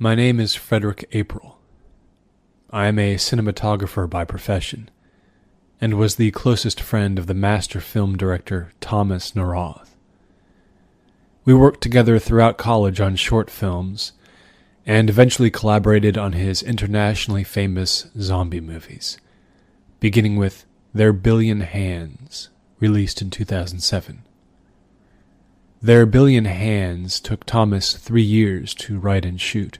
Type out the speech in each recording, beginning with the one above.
My name is Frederick April. I am a cinematographer by profession, and was the closest friend of the master film director Thomas Narath. We worked together throughout college on short films, and eventually collaborated on his internationally famous zombie movies, beginning with Their Billion Hands, released in 2007. Their Billion Hands took Thomas 3 years to write and shoot.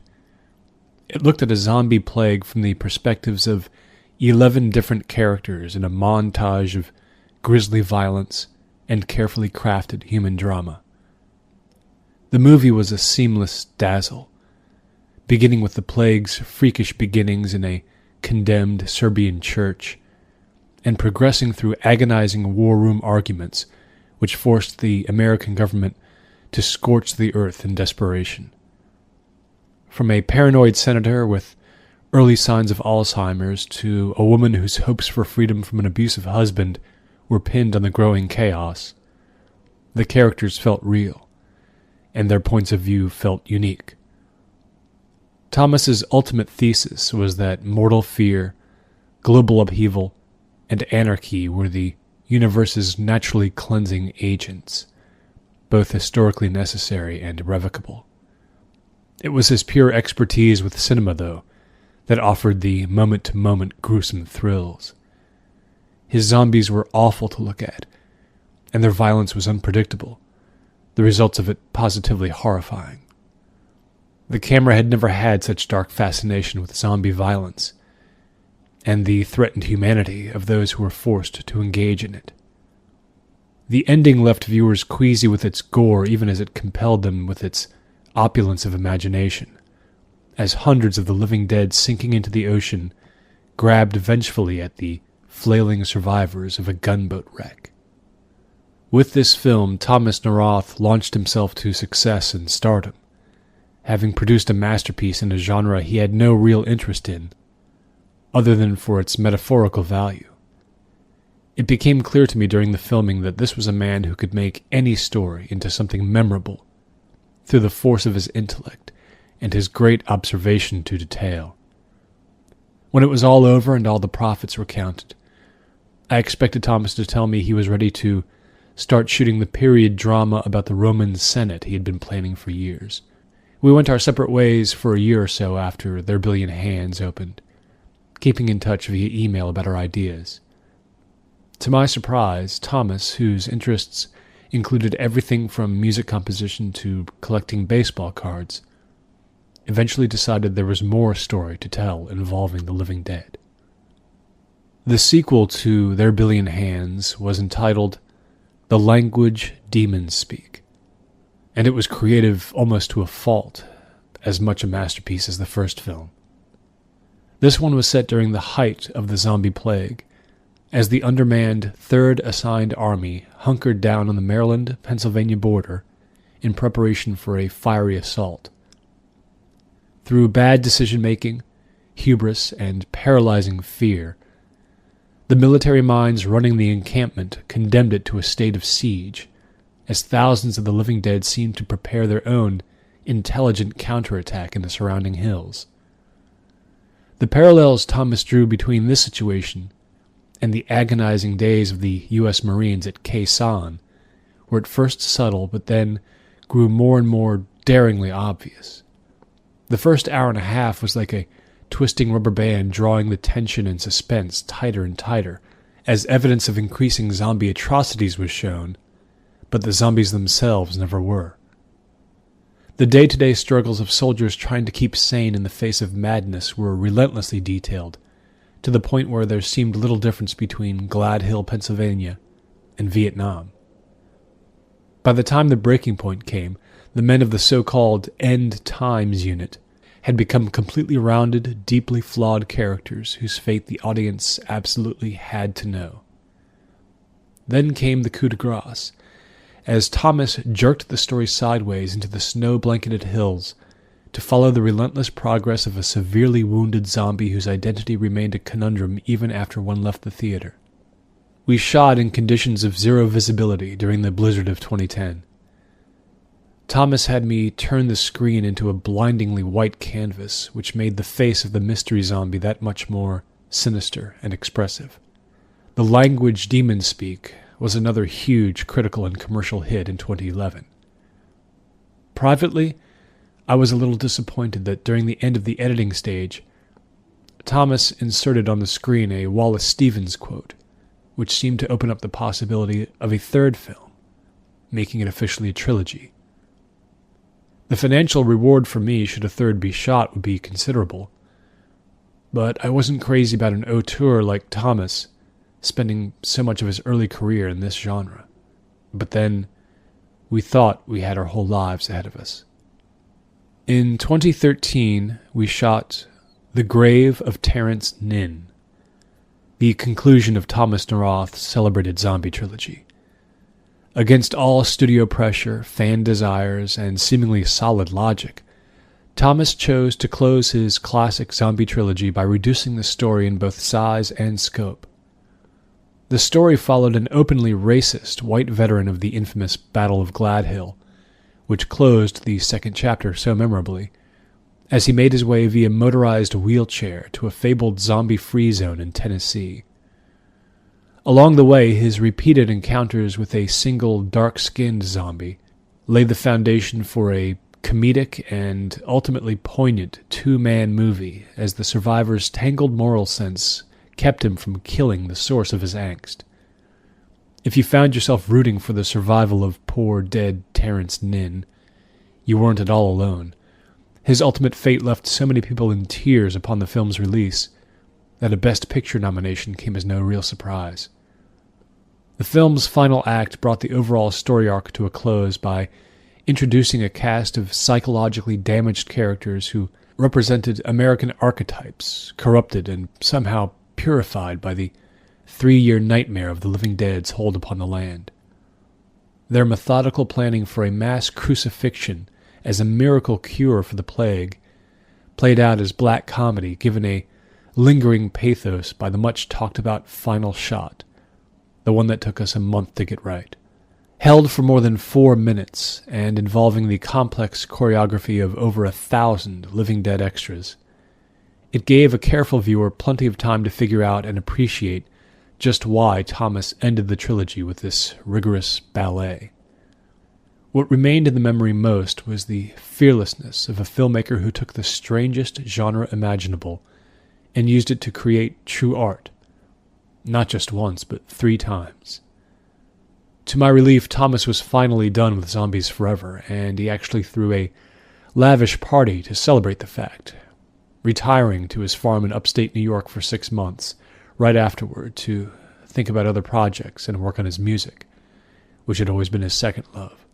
It looked at a zombie plague from the perspectives of 11 different characters in a montage of grisly violence and carefully crafted human drama. The movie was a seamless dazzle, beginning with the plague's freakish beginnings in a condemned Serbian church, and progressing through agonizing war room arguments which forced the American government to scorch the earth in desperation. From a paranoid senator with early signs of Alzheimer's to a woman whose hopes for freedom from an abusive husband were pinned on the growing chaos, the characters felt real, and their points of view felt unique. Thomas's ultimate thesis was that mortal fear, global upheaval, and anarchy were the universe's naturally cleansing agents, both historically necessary and irrevocable. It was his pure expertise with cinema, though, that offered the moment-to-moment gruesome thrills. His zombies were awful to look at, and their violence was unpredictable, the results of it positively horrifying. The camera had never had such dark fascination with zombie violence, and the threatened humanity of those who were forced to engage in it. The ending left viewers queasy with its gore even as it compelled them with its opulence of imagination, as hundreds of the living dead sinking into the ocean grabbed vengefully at the flailing survivors of a gunboat wreck. With this film, Thomas Narath launched himself to success and stardom, having produced a masterpiece in a genre he had no real interest in, other than for its metaphorical value. It became clear to me during the filming that this was a man who could make any story into something memorable through the force of his intellect and his great observation to detail. When it was all over and all the profits were counted, I expected Thomas to tell me he was ready to start shooting the period drama about the Roman Senate he had been planning for years. We went our separate ways for a year or so after Their Billion Hands opened, keeping in touch via email about our ideas. To my surprise, Thomas, whose interests included everything from music composition to collecting baseball cards, eventually decided there was more story to tell involving the living dead. The sequel to Their Billion Hands was entitled The Language Demons Speak, and it was creative almost to a fault, as much a masterpiece as the first film. This one was set during the height of the zombie plague, as the undermanned 3rd Assigned Army hunkered down on the Maryland-Pennsylvania border in preparation for a fiery assault. Through bad decision-making, hubris, and paralyzing fear, the military minds running the encampment condemned it to a state of siege, as thousands of the living dead seemed to prepare their own intelligent counterattack in the surrounding hills. The parallels Thomas drew between this situation and the agonizing days of the U.S. Marines at Khe Sanh were at first subtle, but then grew more and more daringly obvious. The first hour and a half was like a twisting rubber band drawing the tension and suspense tighter and tighter, as evidence of increasing zombie atrocities was shown, but the zombies themselves never were. The day-to-day struggles of soldiers trying to keep sane in the face of madness were relentlessly detailed, to the point where there seemed little difference between Glad Hill, Pennsylvania, and Vietnam. By the time the breaking point came, the men of the so-called End Times unit had become completely rounded, deeply flawed characters whose fate the audience absolutely had to know. Then came the coup de grace, as Thomas jerked the story sideways into the snow-blanketed hills to follow the relentless progress of a severely wounded zombie whose identity remained a conundrum even after one left the theater. We shot in conditions of zero visibility during the blizzard of 2010. Thomas had me turn the screen into a blindingly white canvas, which made the face of the mystery zombie that much more sinister and expressive. The language demons speak was another huge critical and commercial hit in 2011. Privately, I was a little disappointed that during the end of the editing stage, Thomas inserted on the screen a Wallace Stevens quote, which seemed to open up the possibility of a third film, making it officially a trilogy. The financial reward for me should a third be shot would be considerable, but I wasn't crazy about an auteur like Thomas spending so much of his early career in this genre. But then, we thought we had our whole lives ahead of us. In 2013, we shot The Grave of Terence Nin, the conclusion of Thomas Narath's celebrated zombie trilogy. Against all studio pressure, fan desires, and seemingly solid logic, Thomas chose to close his classic zombie trilogy by reducing the story in both size and scope. The story followed an openly racist white veteran of the infamous Battle of Gladhill, which closed the second chapter so memorably, as he made his way via motorized wheelchair to a fabled zombie-free zone in Tennessee. Along the way, his repeated encounters with a single dark-skinned zombie laid the foundation for a comedic and ultimately poignant two-man movie as the survivor's tangled moral sense kept him from killing the source of his angst. If you found yourself rooting for the survival of poor dead Terence Nin, you weren't at all alone. His ultimate fate left so many people in tears upon the film's release that a Best Picture nomination came as no real surprise. The film's final act brought the overall story arc to a close by introducing a cast of psychologically damaged characters who represented American archetypes, corrupted and somehow purified by the 3-year nightmare of the living dead's hold upon the land. Their methodical planning for a mass crucifixion as a miracle cure for the plague played out as black comedy given a lingering pathos by the much-talked-about final shot, the one that took us a month to get right. Held for more than 4 minutes and involving the complex choreography of over 1,000 living dead extras, it gave a careful viewer plenty of time to figure out and appreciate just why Thomas ended the trilogy with this rigorous ballet. What remained in the memory most was the fearlessness of a filmmaker who took the strangest genre imaginable and used it to create true art, not just once, but 3 times. To my relief, Thomas was finally done with Zombies Forever, and he actually threw a lavish party to celebrate the fact, retiring to his farm in upstate New York for 6 months, right afterward to think about other projects and work on his music, which had always been his second love.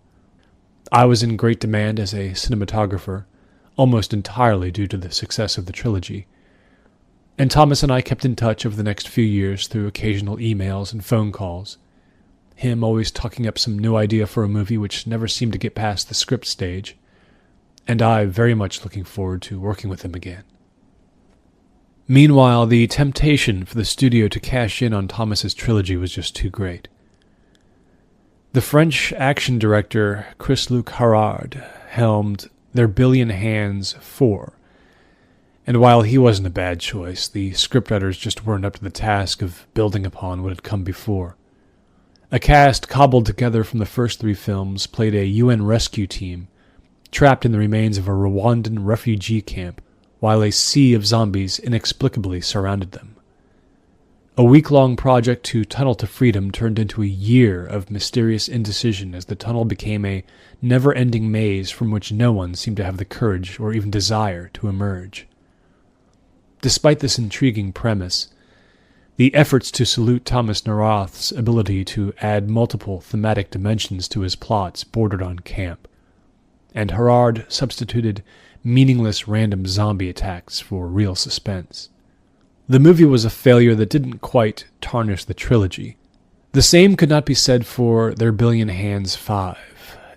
I was in great demand as a cinematographer, almost entirely due to the success of the trilogy, and Thomas and I kept in touch over the next few years through occasional emails and phone calls, him always talking up some new idea for a movie which never seemed to get past the script stage, and I very much looking forward to working with him again. Meanwhile, the temptation for the studio to cash in on Thomas's trilogy was just too great. The French action director Chris-Luc Harard helmed Their Billion Hands 4, and while he wasn't a bad choice, the scriptwriters just weren't up to the task of building upon what had come before. A cast cobbled together from the first 3 films played a UN rescue team trapped in the remains of a Rwandan refugee camp while a sea of zombies inexplicably surrounded them. A week-long project to tunnel to freedom turned into a year of mysterious indecision as the tunnel became a never-ending maze from which no one seemed to have the courage or even desire to emerge. Despite this intriguing premise, the efforts to salute Thomas Narath's ability to add multiple thematic dimensions to his plots bordered on camp, and Harard substituted meaningless random zombie attacks for real suspense. The movie was a failure that didn't quite tarnish the trilogy. The same could not be said for Their Billion Hands 5.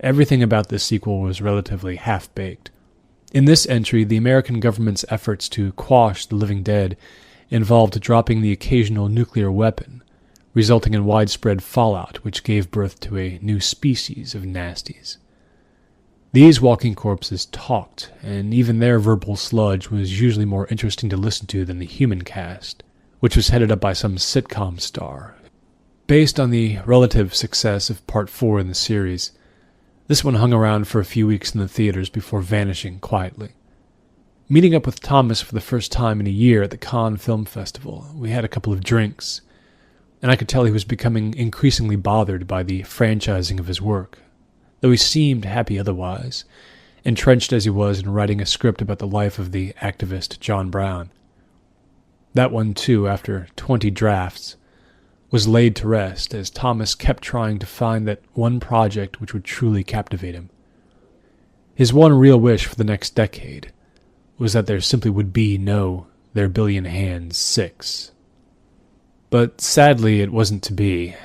Everything about this sequel was relatively half-baked. In this entry, the American government's efforts to quash the living dead involved dropping the occasional nuclear weapon, resulting in widespread fallout which gave birth to a new species of nasties. These walking corpses talked, and even their verbal sludge was usually more interesting to listen to than the human cast, which was headed up by some sitcom star. Based on the relative success of Part 4 in the series, this one hung around for a few weeks in the theaters before vanishing quietly. Meeting up with Thomas for the first time in a year at the Cannes Film Festival, we had a couple of drinks, and I could tell he was becoming increasingly bothered by the franchising of his work, though he seemed happy otherwise, entrenched as he was in writing a script about the life of the activist John Brown. That one, too, after 20 drafts, was laid to rest as Thomas kept trying to find that one project which would truly captivate him. His one real wish for the next decade was that there simply would be no Their Billion Hands 6. But sadly it wasn't to be.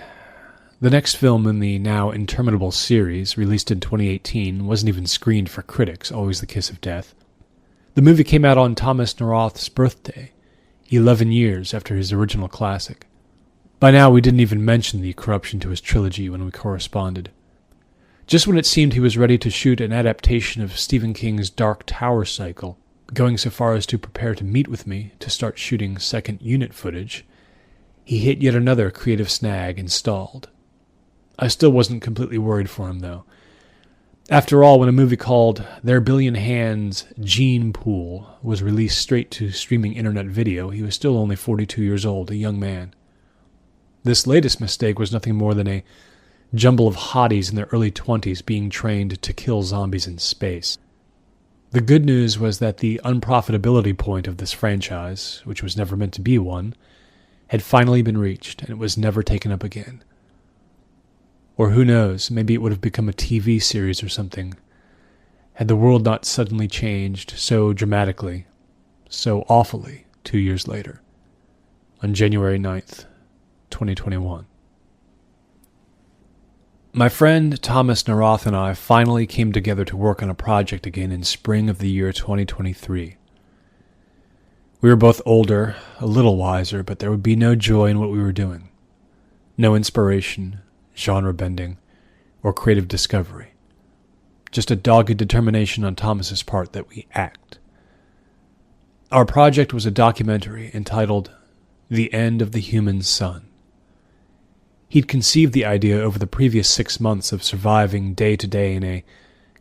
The next film in the now interminable series, released in 2018, wasn't even screened for critics, always the kiss of death. The movie came out on Thomas Narath's birthday, 11 years after his original classic. By now we didn't even mention the corruption to his trilogy when we corresponded. Just when it seemed he was ready to shoot an adaptation of Stephen King's Dark Tower cycle, going so far as to prepare to meet with me to start shooting second unit footage, he hit yet another creative snag and stalled. I still wasn't completely worried for him, though. After all, when a movie called Their Billion Hands Gene Pool was released straight to streaming internet video, he was still only 42 years old, a young man. This latest mistake was nothing more than a jumble of hotties in their early 20s being trained to kill zombies in space. The good news was that the unprofitability point of this franchise, which was never meant to be one, had finally been reached, and it was never taken up again. Or who knows, maybe it would have become a TV series or something, had the world not suddenly changed so dramatically, so awfully 2 years later, on January 9th, 2021. My friend Thomas Narath and I finally came together to work on a project again in spring of the year 2023. We were both older, a little wiser, but there would be no joy in what we were doing. No inspiration, genre bending, or creative discovery. Just a dogged determination on Thomas's part that we act. Our project was a documentary entitled The End of the Human Son. He'd conceived the idea over the previous 6 months of surviving day to day in a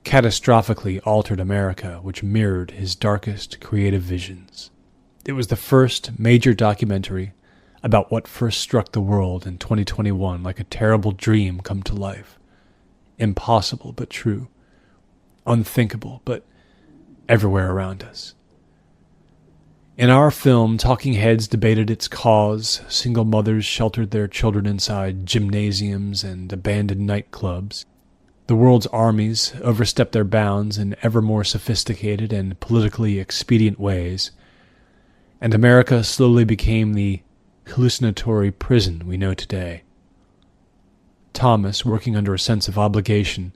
catastrophically altered America which mirrored his darkest creative visions. It was the first major documentary about what first struck the world in 2021 like a terrible dream come to life. Impossible but true. Unthinkable but everywhere around us. In our film, talking heads debated its cause, single mothers sheltered their children inside gymnasiums and abandoned nightclubs. The world's armies overstepped their bounds in ever more sophisticated and politically expedient ways, and America slowly became the hallucinatory prison we know today. Thomas, working under a sense of obligation,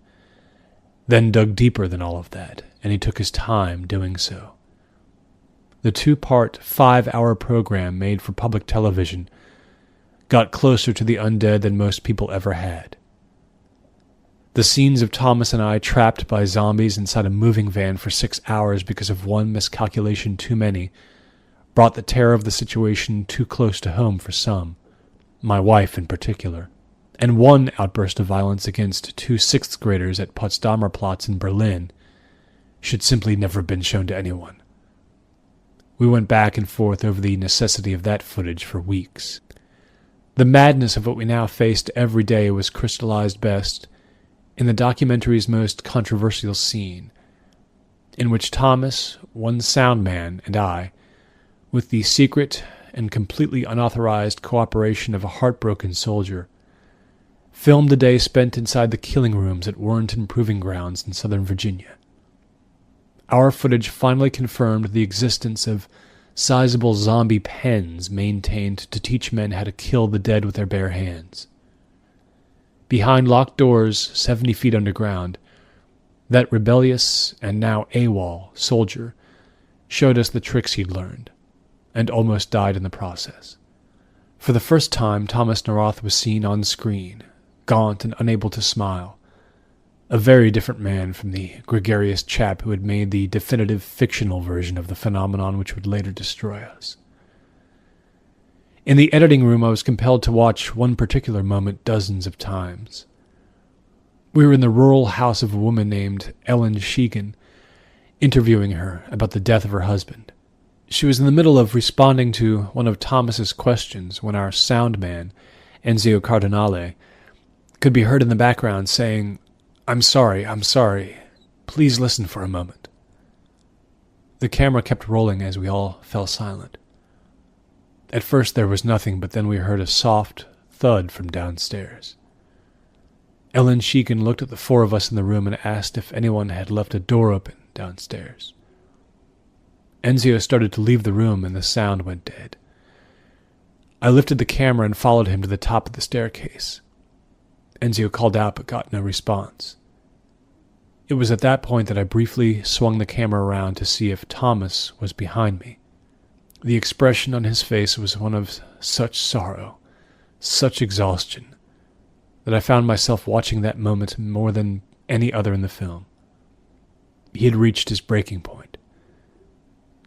then dug deeper than all of that, and he took his time doing so. The 2-part, 5-hour program made for public television got closer to the undead than most people ever had. The scenes of Thomas and I trapped by zombies inside a moving van for 6 hours because of one miscalculation too many brought the terror of the situation too close to home for some, my wife in particular, and one outburst of violence against 2 6th graders at Potsdamer Platz in Berlin should simply never have been shown to anyone. We went back and forth over the necessity of that footage for weeks. The madness of what we now faced every day was crystallized best in the documentary's most controversial scene, in which Thomas, one sound man, and I, with the secret and completely unauthorized cooperation of a heartbroken soldier, filmed the day spent inside the killing rooms at Warrenton Proving Grounds in Southern Virginia. Our footage finally confirmed the existence of sizable zombie pens maintained to teach men how to kill the dead with their bare hands. Behind locked doors 70 feet underground, that rebellious and now AWOL soldier showed us the tricks he'd learned, and almost died in the process. For the first time, Thomas Narath was seen on screen, gaunt and unable to smile, A very different man from the gregarious chap who had made the definitive fictional version of the phenomenon which would later destroy us. In the editing room, I was compelled to watch one particular moment dozens of times. We were in the rural house of a woman named Ellen Sheegan, interviewing her about the death of her husband. She was in the middle of responding to one of Thomas's questions when our sound man, Enzio Cardinale, could be heard in the background saying, I'm sorry, please listen for a moment." The camera kept rolling as we all fell silent. At first there was nothing, but then we heard a soft thud from downstairs. Ellen Sheegan looked at the four of us in the room and asked if anyone had left a door open downstairs. Enzio started to leave the room and the sound went dead. I lifted the camera and followed him to the top of the staircase. Enzio called out but got no response. It was at that point that I briefly swung the camera around to see if Thomas was behind me. The expression on his face was one of such sorrow, such exhaustion, that I found myself watching that moment more than any other in the film. He had reached his breaking point.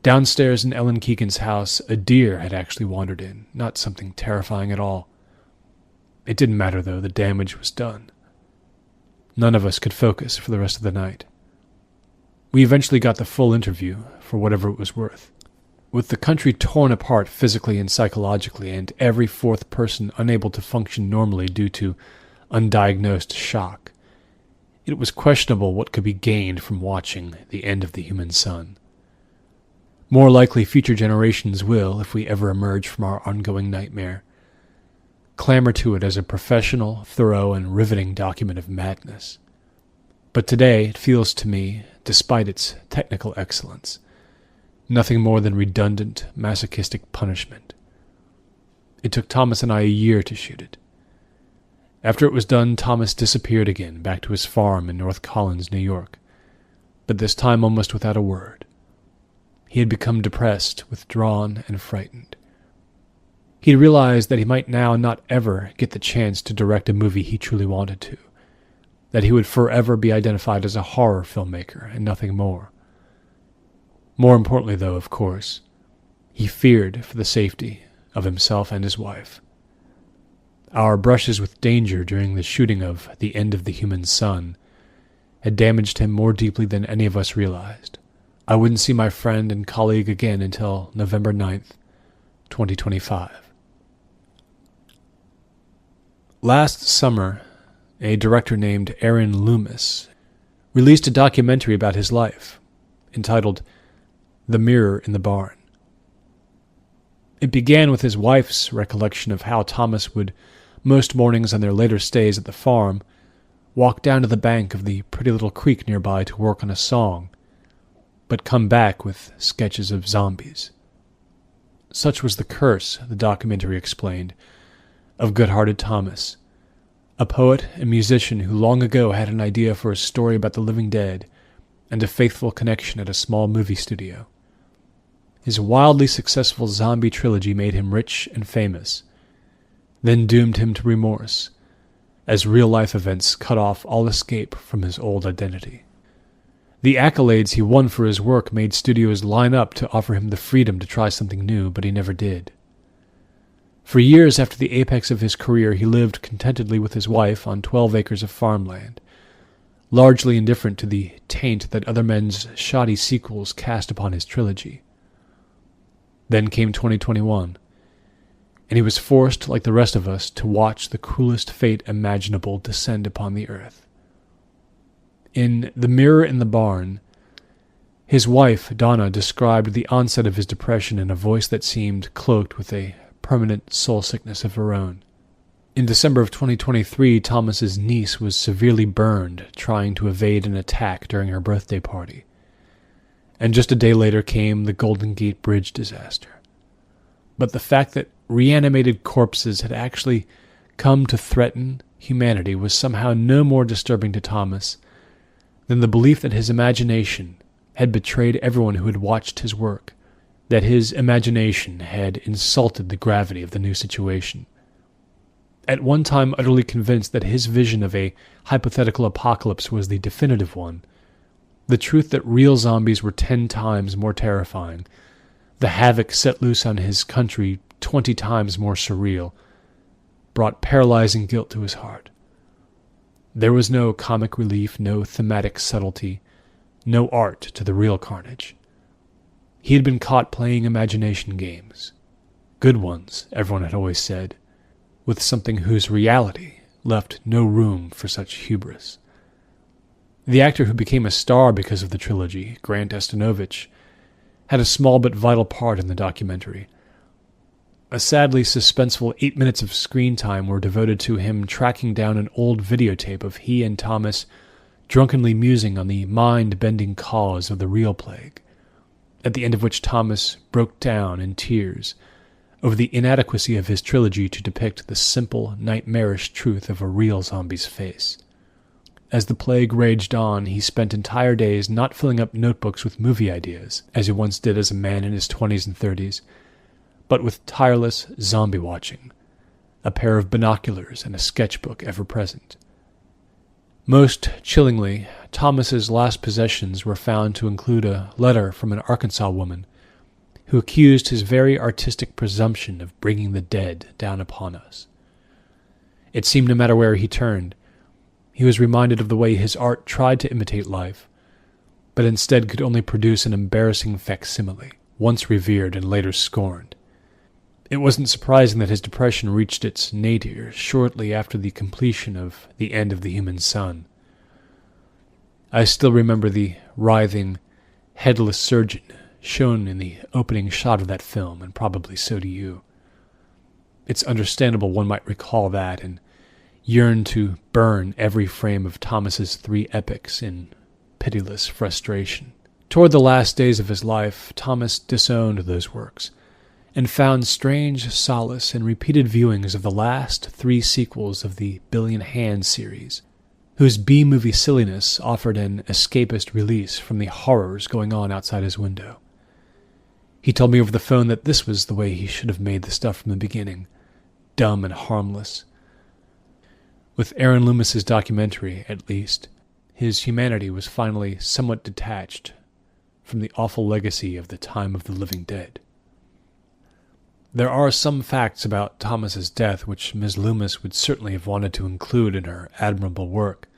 Downstairs in Ellen Keegan's house, a deer had actually wandered in, not something terrifying at all. It didn't matter, though, the damage was done. None of us could focus for the rest of the night. We eventually got the full interview, for whatever it was worth. With the country torn apart physically and psychologically, and every fourth person unable to function normally due to undiagnosed shock, it was questionable what could be gained from watching the end of the human sun. More likely future generations will, if we ever emerge from our ongoing nightmare, clamor to it as a professional, thorough, and riveting document of madness. But today it feels to me, despite its technical excellence, nothing more than redundant, masochistic punishment. It took Thomas and I a year to shoot it. After it was done, Thomas disappeared again, back to his farm in North Collins, New York, but this time almost without a word. He had become depressed, withdrawn, and frightened. He had realized that he might now not ever get the chance to direct a movie he truly wanted to, that he would forever be identified as a horror filmmaker and nothing more. More importantly, though, of course, he feared for the safety of himself and his wife. Our brushes with danger during the shooting of The End of the Human Sun had damaged him more deeply than any of us realized. I wouldn't see my friend and colleague again until November 9th, 2025. Last summer, a director named Aaron Loomis released a documentary about his life, entitled The Mirror in the Barn. It began with his wife's recollection of how Thomas would, most mornings on their later stays at the farm, walk down to the bank of the pretty little creek nearby to work on a song, but come back with sketches of zombies. Such was the curse, the documentary explained, of good-hearted Thomas, a poet and musician who long ago had an idea for a story about the living dead and a faithful connection at a small movie studio. His wildly successful zombie trilogy made him rich and famous, then doomed him to remorse, as real-life events cut off all escape from his old identity. The accolades he won for his work made studios line up to offer him the freedom to try something new, but he never did. For years after the apex of his career, he lived contentedly with his wife on 12 acres of farmland, largely indifferent to the taint that other men's shoddy sequels cast upon his trilogy. Then came 2021, and he was forced, like the rest of us, to watch the cruelest fate imaginable descend upon the earth. In The Mirror in the Barn, his wife, Donna, described the onset of his depression in a voice that seemed cloaked with a permanent soul sickness of her own. In December of 2023, Thomas's niece was severely burned trying to evade an attack during her birthday party. And just a day later came the Golden Gate Bridge disaster. But the fact that reanimated corpses had actually come to threaten humanity was somehow no more disturbing to Thomas than the belief that his imagination had betrayed everyone who had watched his work, that his imagination had insulted the gravity of the new situation. At one time utterly convinced that his vision of a hypothetical apocalypse was the definitive one, the truth that real zombies were 10 times more terrifying, the havoc set loose on his country 20 times more surreal, brought paralyzing guilt to his heart. There was no comic relief, no thematic subtlety, no art to the real carnage. He had been caught playing imagination games. Good ones, everyone had always said, with something whose reality left no room for such hubris. The actor who became a star because of the trilogy, Grant Estanovich, had a small but vital part in the documentary. A sadly suspenseful 8 minutes of screen time were devoted to him tracking down an old videotape of he and Thomas drunkenly musing on the mind-bending cause of the real plague, at the end of which Thomas broke down in tears over the inadequacy of his trilogy to depict the simple, nightmarish truth of a real zombie's face. As the plague raged on, he spent entire days not filling up notebooks with movie ideas, as he once did as a man in his 20s and 30s, but with tireless zombie watching, a pair of binoculars and a sketchbook ever present. Most chillingly, Thomas's last possessions were found to include a letter from an Arkansas woman who accused his very artistic presumption of bringing the dead down upon us. It seemed no matter where he turned, he was reminded of the way his art tried to imitate life, but instead could only produce an embarrassing facsimile, once revered and later scorned. It wasn't surprising that his depression reached its nadir shortly after the completion of The End of the Human Sun. I still remember the writhing, headless surgeon shown in the opening shot of that film, and probably so do you. It's understandable one might recall that and yearn to burn every frame of Thomas's 3 epics in pitiless frustration. Toward the last days of his life, Thomas disowned those works, and found strange solace in repeated viewings of the last 3 sequels of the Billion Hands series, whose B-movie silliness offered an escapist release from the horrors going on outside his window. He told me over the phone that this was the way he should have made the stuff from the beginning, dumb and harmless. With Aaron Loomis's documentary, at least, his humanity was finally somewhat detached from the awful legacy of the Time of the Living Dead. There are some facts about Thomas's death which Ms. Loomis would certainly have wanted to include in her admirable work,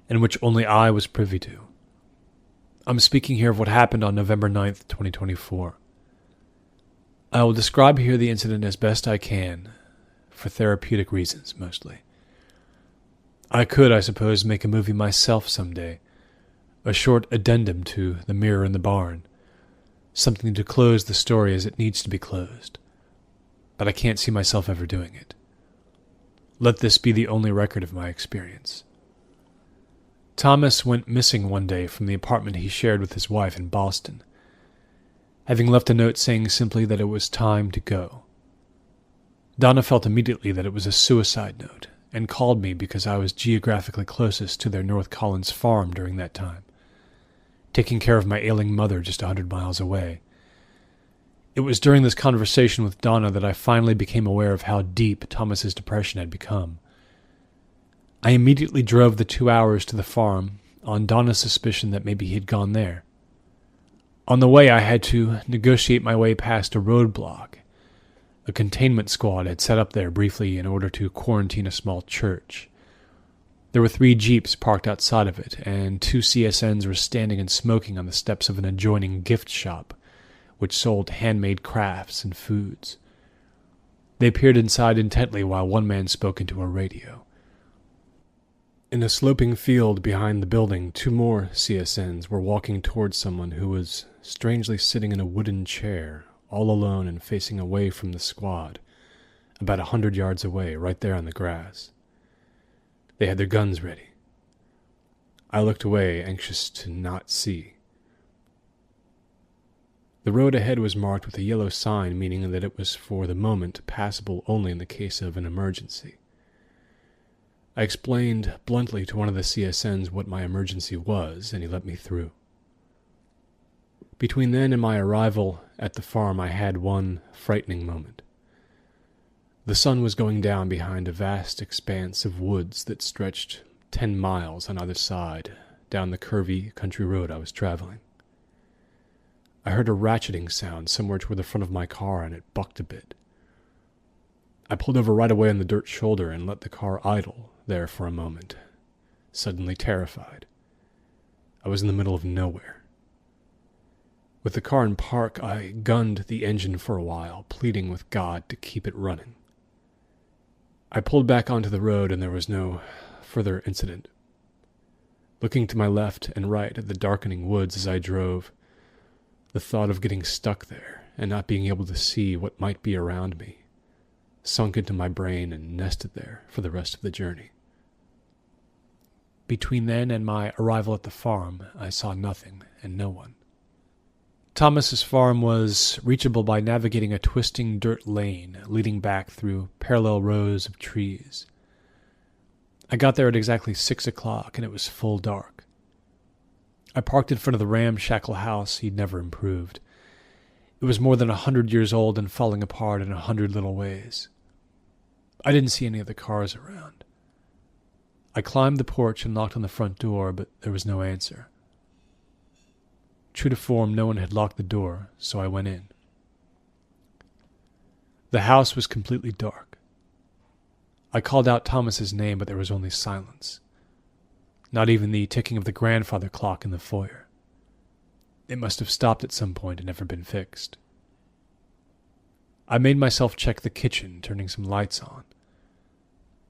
and which only I was privy to. I'm speaking here of what happened on November 9th, 2024. I will describe here the incident as best I can, for therapeutic reasons mostly. I could, I suppose, make a movie myself someday, a short addendum to The Mirror in the Barn, something to close the story as it needs to be closed. But I can't see myself ever doing it. Let this be the only record of my experience. Thomas went missing one day from the apartment he shared with his wife in Boston, having left a note saying simply that it was time to go. Donna felt immediately that it was a suicide note, and called me because I was geographically closest to their North Collins farm during that time, taking care of my ailing mother just 100 miles away. It was during this conversation with Donna that I finally became aware of how deep Thomas's depression had become. I immediately drove the 2 hours to the farm, on Donna's suspicion that maybe he had gone there. On the way I had to negotiate my way past a roadblock. A containment squad had set up there briefly in order to quarantine a small church. There were 3 jeeps parked outside of it, and 2 CSNs were standing and smoking on the steps of an adjoining gift shop, which sold handmade crafts and foods. They peered inside intently while one man spoke into a radio. In a sloping field behind the building, 2 more CSNs were walking towards someone who was strangely sitting in a wooden chair, all alone and facing away from the squad, about 100 yards away, right there on the grass. They had their guns ready. I looked away, anxious to not see. The road ahead was marked with a yellow sign, meaning that it was for the moment passable only in the case of an emergency. I explained bluntly to one of the CSNs what my emergency was, and he let me through. Between then and my arrival at the farm, I had one frightening moment. The sun was going down behind a vast expanse of woods that stretched 10 miles on either side down the curvy country road I was traveling. I heard a ratcheting sound somewhere toward the front of my car, and it bucked a bit. I pulled over right away on the dirt shoulder and let the car idle there for a moment, suddenly terrified. I was in the middle of nowhere. With the car in park, I gunned the engine for a while, pleading with God to keep it running. I pulled back onto the road, and there was no further incident. Looking to my left and right at the darkening woods as I drove, the thought of getting stuck there and not being able to see what might be around me sunk into my brain and nested there for the rest of the journey. Between then and my arrival at the farm, I saw nothing and no one. Thomas's farm was reachable by navigating a twisting dirt lane leading back through parallel rows of trees. I got there at exactly 6 o'clock, and it was full dark. I parked in front of the ramshackle house he'd never improved. It was more than 100 years old and falling apart in 100 little ways. I didn't see any other cars around. I climbed the porch and knocked on the front door, but there was no answer. True to form, no one had locked the door, so I went in. The house was completely dark. I called out Thomas's name, but there was only silence. Not even the ticking of the grandfather clock in the foyer. It must have stopped at some point and never been fixed. I made myself check the kitchen, turning some lights on.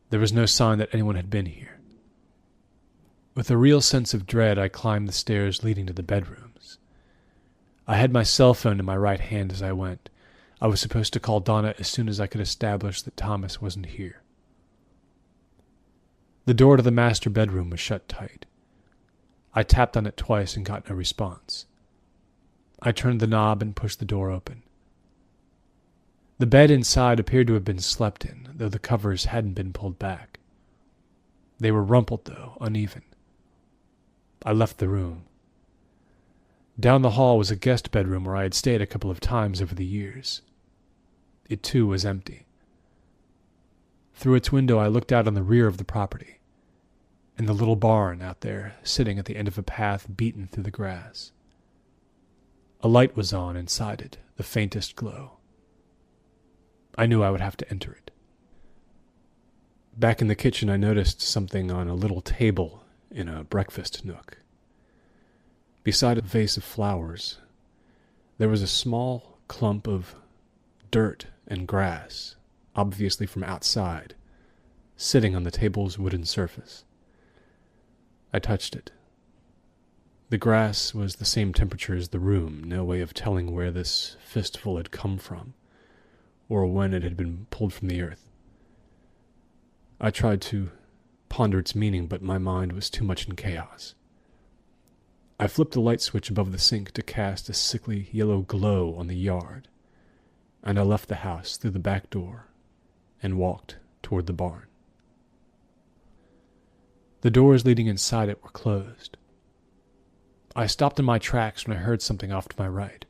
There was no sign that anyone had been here. With a real sense of dread, I climbed the stairs leading to the bedrooms. I had my cell phone in my right hand as I went. I was supposed to call Donna as soon as I could establish that Thomas wasn't here. The door to the master bedroom was shut tight. I tapped on it twice and got no response. I turned the knob and pushed the door open. The bed inside appeared to have been slept in, though the covers hadn't been pulled back. They were rumpled, though, uneven. I left the room. Down the hall was a guest bedroom where I had stayed a couple of times over the years. It, too, was empty. Through its window I looked out on the rear of the property, and the little barn out there sitting at the end of a path beaten through the grass. A light was on inside it, the faintest glow. I knew I would have to enter it. Back in the kitchen I noticed something on a little table in a breakfast nook. Beside a vase of flowers, there was a small clump of dirt and grass, obviously from outside, sitting on the table's wooden surface. I touched it. The grass was the same temperature as the room, no way of telling where this fistful had come from, or when it had been pulled from the earth. I tried to ponder its meaning, but my mind was too much in chaos. I flipped the light switch above the sink to cast a sickly yellow glow on the yard, and I left the house through the back door and walked toward the barn. The doors leading inside it were closed. I stopped in my tracks when I heard something off to my right.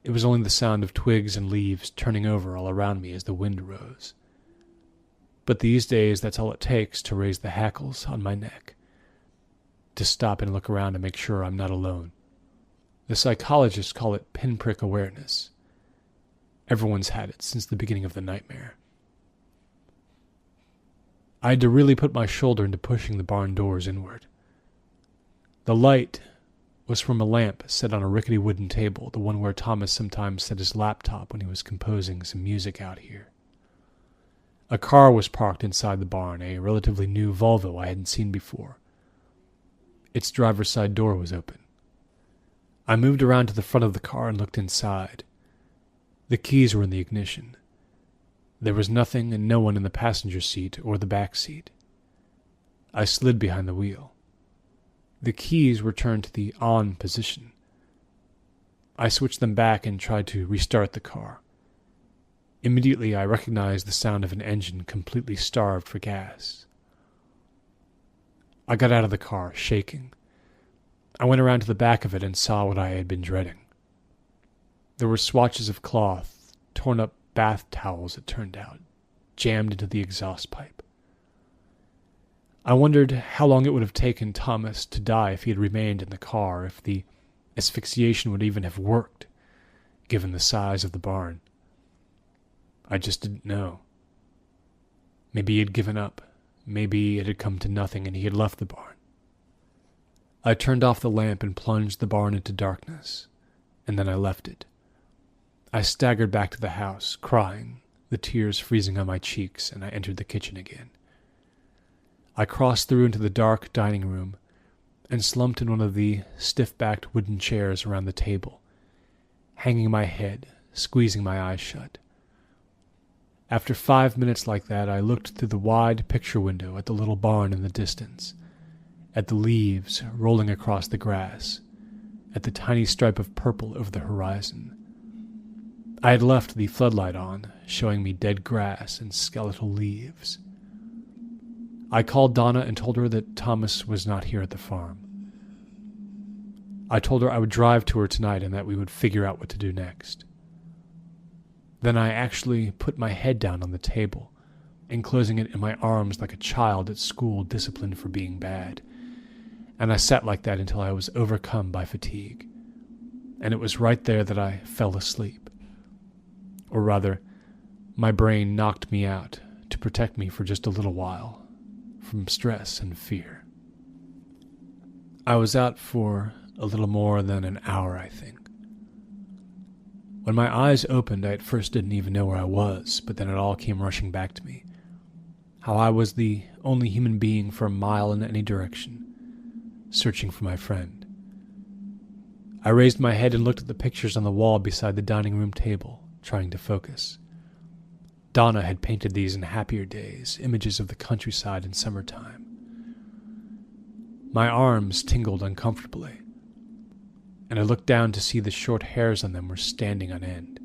It was only the sound of twigs and leaves turning over all around me as the wind rose. But these days that's all it takes to raise the hackles on my neck, to stop and look around and make sure I'm not alone. The psychologists call it pinprick awareness. Everyone's had it since the beginning of the nightmare. I had to really put my shoulder into pushing the barn doors inward. The light was from a lamp set on a rickety wooden table, the one where Thomas sometimes set his laptop when he was composing some music out here. A car was parked inside the barn, a relatively new Volvo I hadn't seen before. Its driver's side door was open. I moved around to the front of the car and looked inside. The keys were in the ignition. There was nothing and no one in the passenger seat or the back seat. I slid behind the wheel. The keys were turned to the on position. I switched them back and tried to restart the car. Immediately I recognized the sound of an engine completely starved for gas. I got out of the car, shaking. I went around to the back of it and saw what I had been dreading. There were swatches of cloth, torn up bath towels, it turned out, jammed into the exhaust pipe. I wondered how long it would have taken Thomas to die if he had remained in the car, if the asphyxiation would even have worked, given the size of the barn. I just didn't know. Maybe he had given up. Maybe it had come to nothing and he had left the barn. I turned off the lamp and plunged the barn into darkness, and then I left it. I staggered back to the house, crying, the tears freezing on my cheeks, and I entered the kitchen again. I crossed through into the dark dining room and slumped in one of the stiff-backed wooden chairs around the table, hanging my head, squeezing my eyes shut. After 5 minutes like that, I looked through the wide picture window at the little barn in the distance, at the leaves rolling across the grass, at the tiny stripe of purple over the horizon. I had left the floodlight on, showing me dead grass and skeletal leaves. I called Donna and told her that Thomas was not here at the farm. I told her I would drive to her tonight and that we would figure out what to do next. Then I actually put my head down on the table, enclosing it in my arms like a child at school disciplined for being bad, and I sat like that until I was overcome by fatigue, and it was right there that I fell asleep. Or rather, my brain knocked me out to protect me for just a little while from stress and fear. I was out for a little more than an hour, I think. When my eyes opened, I at first didn't even know where I was, but then it all came rushing back to me. How I was the only human being for a mile in any direction, searching for my friend. I raised my head and looked at the pictures on the wall beside the dining room table, trying to focus. Donna had painted these in happier days, images of the countryside in summertime. My arms tingled uncomfortably, and I looked down to see the short hairs on them were standing on end.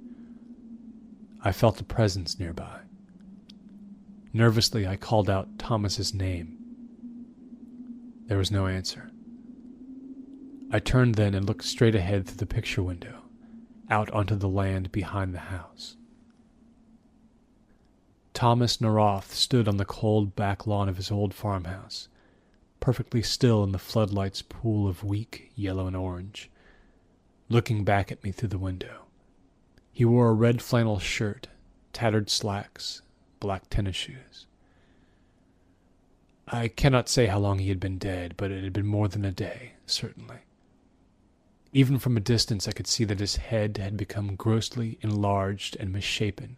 I felt a presence nearby. Nervously, I called out Thomas's name. There was no answer. I turned then and looked straight ahead through the picture window, out onto the land behind the house. Thomas Noroth stood on the cold back lawn of his old farmhouse, perfectly still in the floodlight's pool of weak yellow and orange, looking back at me through the window. He wore a red flannel shirt, tattered slacks, black tennis shoes. I cannot say how long he had been dead, but it had been more than a day, certainly. Even from a distance I could see that his head had become grossly enlarged and misshapen,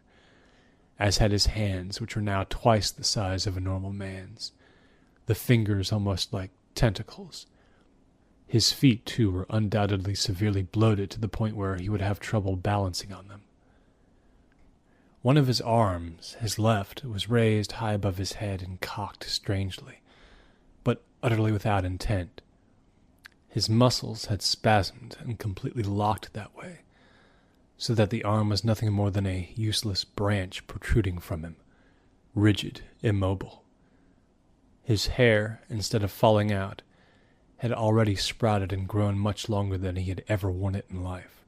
as had his hands, which were now twice the size of a normal man's, the fingers almost like tentacles. His feet, too, were undoubtedly severely bloated to the point where he would have trouble balancing on them. One of his arms, his left, was raised high above his head and cocked strangely, but utterly without intent. His muscles had spasmed and completely locked that way, so that the arm was nothing more than a useless branch protruding from him, rigid, immobile. His hair, instead of falling out, had already sprouted and grown much longer than he had ever worn it in life.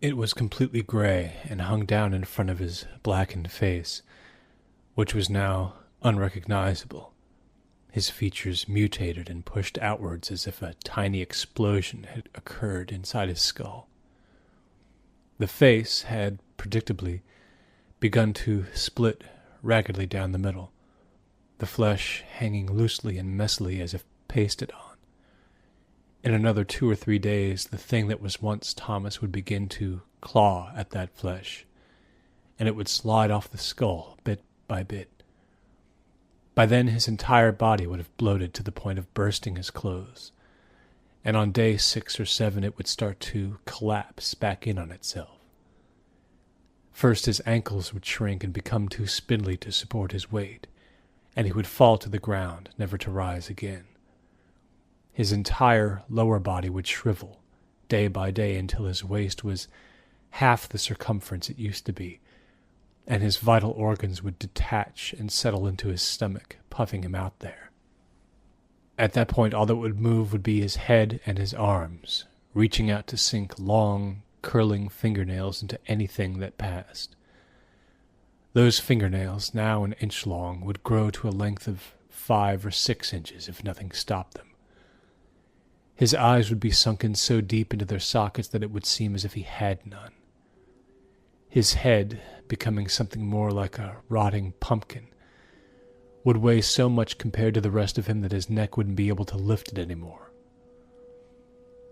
It was completely gray and hung down in front of his blackened face, which was now unrecognizable, his features mutated and pushed outwards as if a tiny explosion had occurred inside his skull. The face had, predictably, begun to split raggedly down the middle, the flesh hanging loosely and messily as if pasted on. In another 2 or 3 days, the thing that was once Thomas would begin to claw at that flesh, and it would slide off the skull bit by bit. By then his entire body would have bloated to the point of bursting his clothes, and on day 6 or 7 it would start to collapse back in on itself. First his ankles would shrink and become too spindly to support his weight, and he would fall to the ground, never to rise again. His entire lower body would shrivel, day by day, until his waist was half the circumference it used to be, and his vital organs would detach and settle into his stomach, puffing him out there. At that point, all that would move would be his head and his arms, reaching out to sink long, curling fingernails into anything that passed. Those fingernails, now an inch long, would grow to a length of 5 or 6 inches if nothing stopped them. His eyes would be sunken so deep into their sockets that it would seem as if he had none. His head, becoming something more like a rotting pumpkin, would weigh so much compared to the rest of him that his neck wouldn't be able to lift it anymore.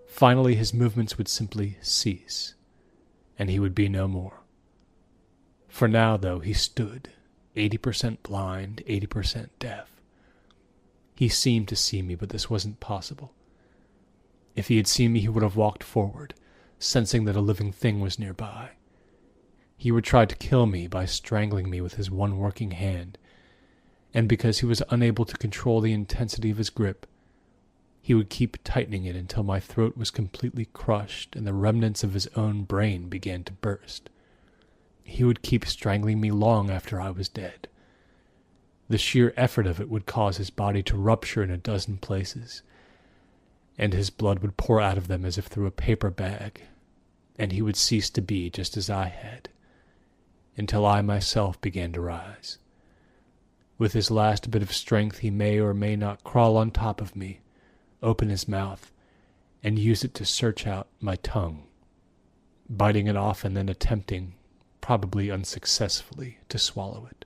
Finally, his movements would simply cease, and he would be no more. For now, though, he stood, 80% blind, 80% deaf. He seemed to see me, but this wasn't possible. If he had seen me, he would have walked forward, sensing that a living thing was nearby. He would try to kill me by strangling me with his one working hand, and because he was unable to control the intensity of his grip, he would keep tightening it until my throat was completely crushed and the remnants of his own brain began to burst. He would keep strangling me long after I was dead. The sheer effort of it would cause his body to rupture in a dozen places, and his blood would pour out of them as if through a paper bag, and he would cease to be just as I had, until I myself began to rise. With his last bit of strength, he may or may not crawl on top of me, open his mouth, and use it to search out my tongue, biting it off and then attempting, probably unsuccessfully, to swallow it.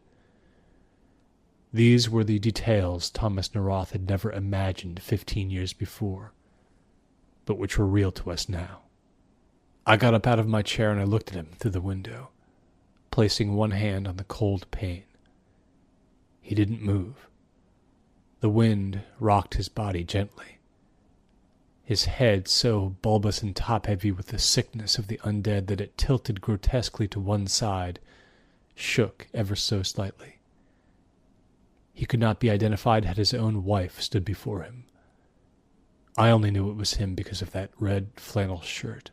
These were the details Thomas Neroth had never imagined 15 years before, but which were real to us now. I got up out of my chair and I looked at him through the window, placing one hand on the cold pane. He didn't move. The wind rocked his body gently. His head, so bulbous and top-heavy with the sickness of the undead that it tilted grotesquely to one side, shook ever so slightly. He could not be identified had his own wife stood before him. I only knew it was him because of that red flannel shirt.